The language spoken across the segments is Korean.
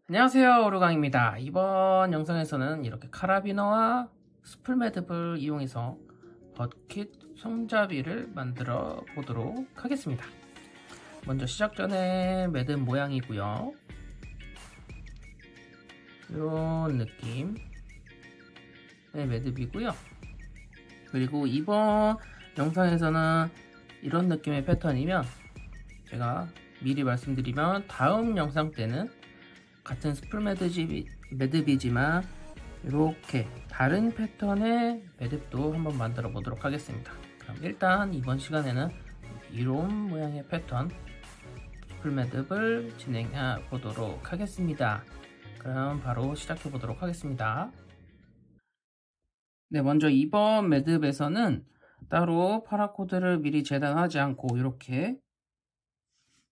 안녕하세요, 오르강입니다. 이번 영상에서는 이렇게 카라비너와 스풀 매듭을 이용해서 버킷 손잡이를 만들어 보도록 하겠습니다. 먼저 시작 전에 매듭 모양이고요. 이런 느낌의 매듭이고요. 그리고 이번 영상에서는 이런 느낌의 패턴이면 제가 미리 말씀드리면 다음 영상 때는 같은 스풀 매듭이지만 이렇게 다른 패턴의 매듭도 한번 만들어 보도록 하겠습니다. 그럼 일단 이번 시간에는 이런 모양의 패턴 스풀 매듭을 진행해 보도록 하겠습니다. 그럼 바로 시작해 보도록 하겠습니다. 네, 먼저 이번 매듭에서는 따로 파라코드를 미리 재단하지 않고 이렇게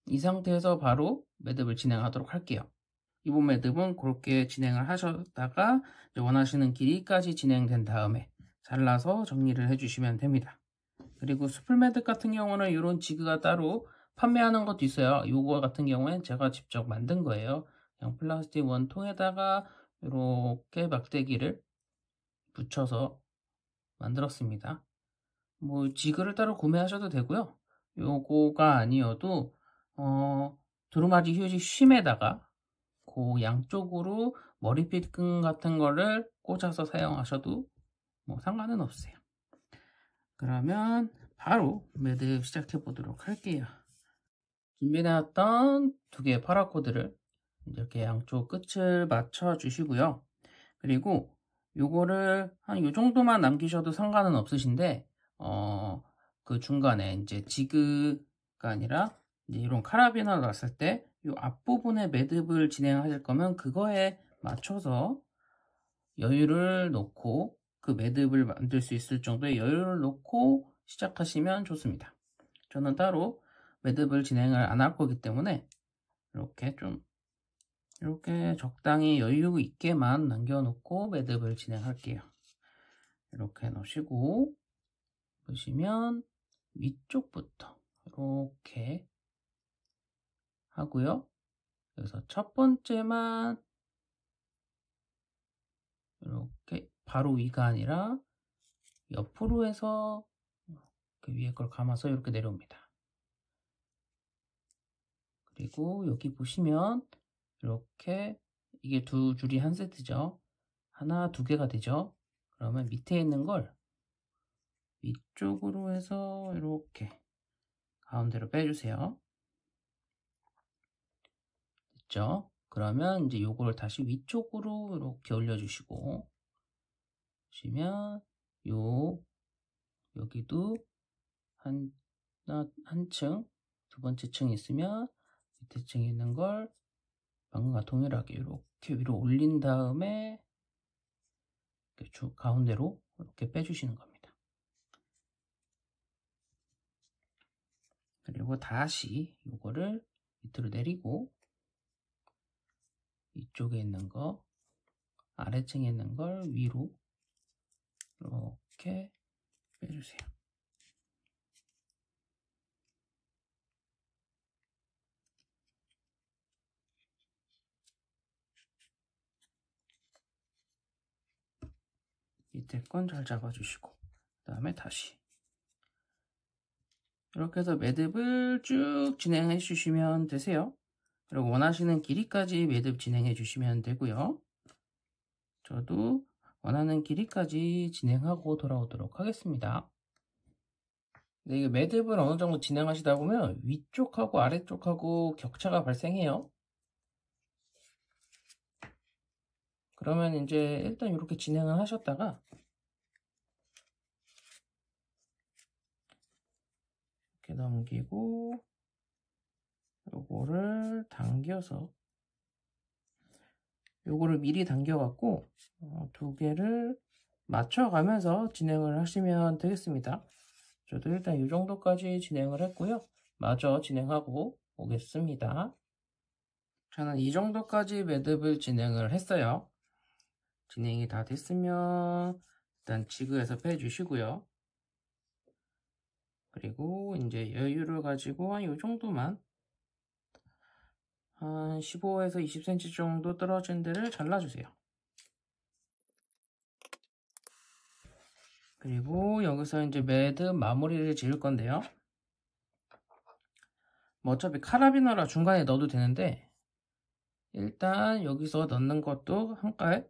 이 상태에서 바로 매듭을 진행하도록 할게요. 이번 매듭은 그렇게 진행을 하셨다가 원하시는 길이까지 진행된 다음에 잘라서 정리를 해주시면 됩니다. 그리고 스풀 매듭 같은 경우는 이런 지그가 따로 판매하는 것도 있어요. 이거 같은 경우엔 제가 직접 만든 거예요. 그냥 플라스틱 원통에다가 이렇게 막대기를 붙여서 만들었습니다. 뭐 지그를 따로 구매하셔도 되고요. 요거가 아니어도 두루마리 휴지 심에다가 그 양쪽으로 머리빗끈 같은 거를 꽂아서 사용하셔도 뭐 상관은 없어요. 그러면 바로 매듭 시작해 보도록 할게요. 준비해놨던 두 개의 파라코드를 이렇게 양쪽 끝을 맞춰 주시고요. 그리고 요거를 한 요 정도만 남기셔도 상관은 없으신데 그 중간에 이제 지그가 아니라 이제 이런 카라비너를 놨을 때 이 앞부분에 매듭을 진행하실 거면 그거에 맞춰서 여유를 놓고 그 매듭을 만들 수 있을 정도의 여유를 놓고 시작하시면 좋습니다. 저는 따로 매듭을 진행을 안 할 거기 때문에 이렇게 적당히 여유 있게만 남겨놓고 매듭을 진행할게요. 이렇게 놓으시고 보시면 위쪽부터 이렇게 하고요. 그래서 첫 번째만 이렇게 바로 위가 아니라 옆으로 해서 그 위에 걸 감아서 이렇게 내려옵니다. 그리고 여기 보시면 이렇게 이게 두 줄이 한 세트죠. 하나, 두 개가 되죠. 그러면 밑에 있는 걸 위쪽으로 해서 이렇게 가운데로 빼주세요. 됐죠? 그러면 이제 요거를 다시 위쪽으로 이렇게 올려주시고 보시면 여기도 한층 두 번째 층이 있으면 밑에 층에 있는 걸 방금과 동일하게 이렇게 위로 올린 다음에 이렇게 가운데로 이렇게 빼주시는 겁니다. 그리고 다시 이거를 밑으로 내리고 이쪽에 있는 거 아래층에 있는 걸 위로 이렇게 빼주세요. 밑에 건 잘 잡아주시고 그 다음에 다시 이렇게 해서 매듭을 쭉 진행해 주시면 되세요. 그리고 원하시는 길이까지 매듭 진행해 주시면 되고요. 저도 원하는 길이까지 진행하고 돌아오도록 하겠습니다. 네, 이게 매듭을 어느 정도 진행하시다 보면 위쪽하고 아래쪽하고 격차가 발생해요. 그러면 이제 일단 이렇게 진행을 하셨다가 이렇게 넘기고 요거를 당겨서 요거를 미리 당겨갖고 두 개를 맞춰가면서 진행을 하시면 되겠습니다. 저도 일단 이 정도까지 진행을 했고요. 마저 진행하고 오겠습니다. 저는 이 정도까지 매듭을 진행을 했어요. 진행이 다 됐으면 일단 지그에서 빼주시고요. 그리고 이제 여유를 가지고 한 이 정도만 한 15에서 20cm 정도 떨어진 데를 잘라주세요. 그리고 여기서 이제 매듭 마무리를 지을 건데요. 뭐 어차피 카라비너라 중간에 넣어도 되는데 일단 여기서 넣는 것도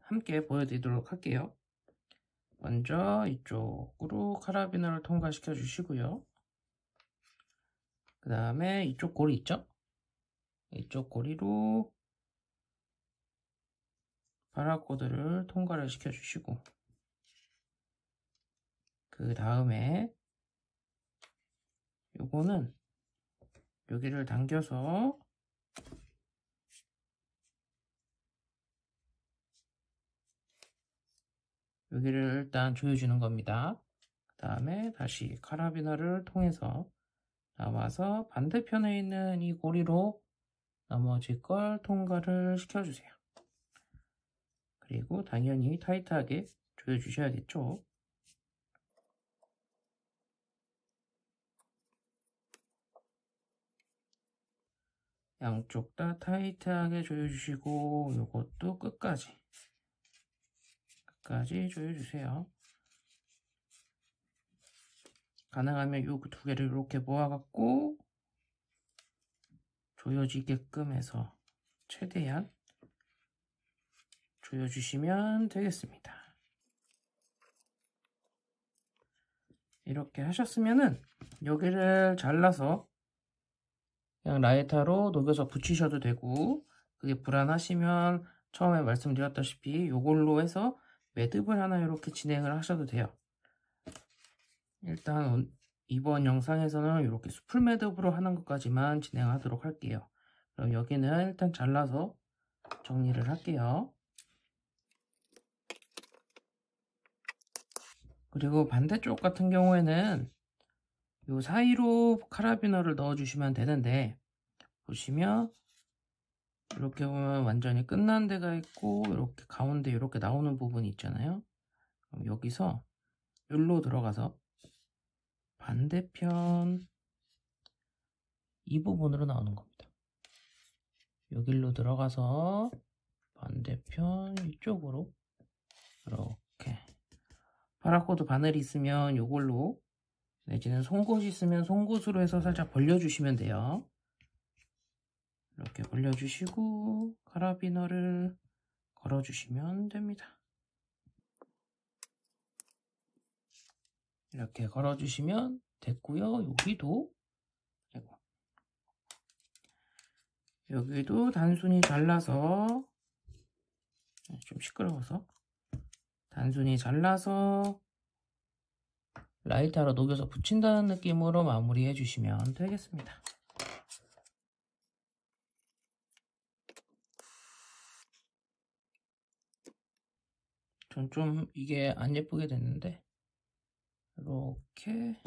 함께 보여드리도록 할게요. 먼저 이쪽으로 카라비너를 통과시켜 주시고요. 그 다음에 이쪽 고리 있죠? 이쪽 고리로 바라코드를 통과를 시켜 주시고, 그 다음에 요거는 여기를 당겨서 여기를 일단 조여주는 겁니다. 그 다음에 다시 카라비너를 통해서 나와서 반대편에 있는 이 고리로 나머지 걸 통과를 시켜주세요. 그리고 당연히 타이트하게 조여주셔야겠죠. 양쪽 다 타이트하게 조여주시고 이것도 끝까지 조여주세요. 가능하면 요 두 개를 이렇게 모아갖고 조여지게끔 해서 최대한 조여주시면 되겠습니다. 이렇게 하셨으면은 여기를 잘라서 그냥 라이터로 녹여서 붙이셔도 되고, 그게 불안하시면 처음에 말씀드렸다시피 이걸로 해서 매듭을 하나 이렇게 진행을 하셔도 돼요. 일단 이번 영상에서는 이렇게 수풀 매듭으로 하는 것까지만 진행하도록 할게요. 그럼 여기는 일단 잘라서 정리를 할게요. 그리고 반대쪽 같은 경우에는 이 사이로 카라비너를 넣어 주시면 되는데, 보시면 이렇게 보면 완전히 끝난 데가 있고 이렇게 가운데 이렇게 나오는 부분이 있잖아요. 그럼 여기서 여기로 들어가서 반대편 이 부분으로 나오는 겁니다. 여기로 들어가서 반대편 이쪽으로 이렇게 파라코드 바늘이 있으면 이걸로, 내지는 송곳이 있으면 송곳으로 해서 살짝 벌려주시면 돼요. 이렇게 벌려주시고 카라비너를 걸어주시면 됩니다. 이렇게 걸어주시면 됐고요. 여기도 단순히 잘라서, 좀 시끄러워서 단순히 잘라서 라이터로 녹여서 붙인다는 느낌으로 마무리해 주시면 되겠습니다. 전 좀 이게 안 예쁘게 됐는데 이렇게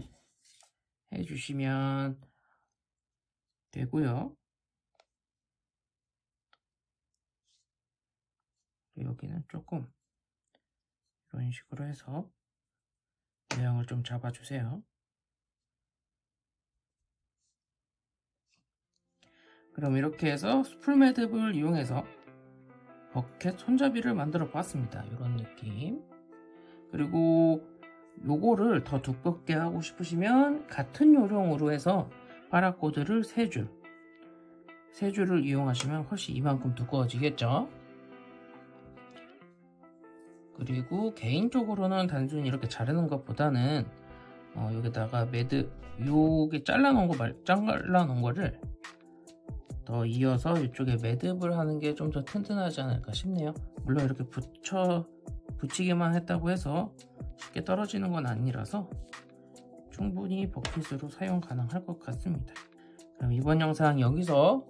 해주시면 되고요. 여기는 조금 이런 식으로 해서 모양을 좀 잡아주세요. 그럼 이렇게 해서 수풀 매듭을 이용해서 버켓 손잡이를 만들어 보았습니다. 이런 느낌. 그리고 요거를 더 두껍게 하고 싶으시면 같은 요령으로 해서 파라코드를 3줄을 이용하시면 훨씬 이만큼 두꺼워지겠죠. 그리고 개인적으로는 단순히 이렇게 자르는 것보다는 여기다가 매듭 요게 잘라놓은 거를 더 이어서 이쪽에 매듭을 하는 게 좀 더 튼튼하지 않을까 싶네요. 물론 이렇게 붙이기만 했다고 해서 쉽게 떨어지는 건 아니라서 충분히 버킷으로 사용 가능할 것 같습니다. 그럼 이번 영상 여기서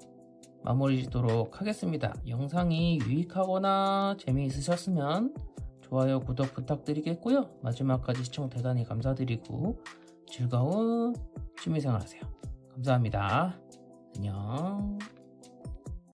마무리 짓도록 하겠습니다. 영상이 유익하거나 재미있으셨으면 좋아요, 구독 부탁드리겠고요. 마지막까지 시청 대단히 감사드리고 즐거운 취미생활 하세요. 감사합니다. 안녕.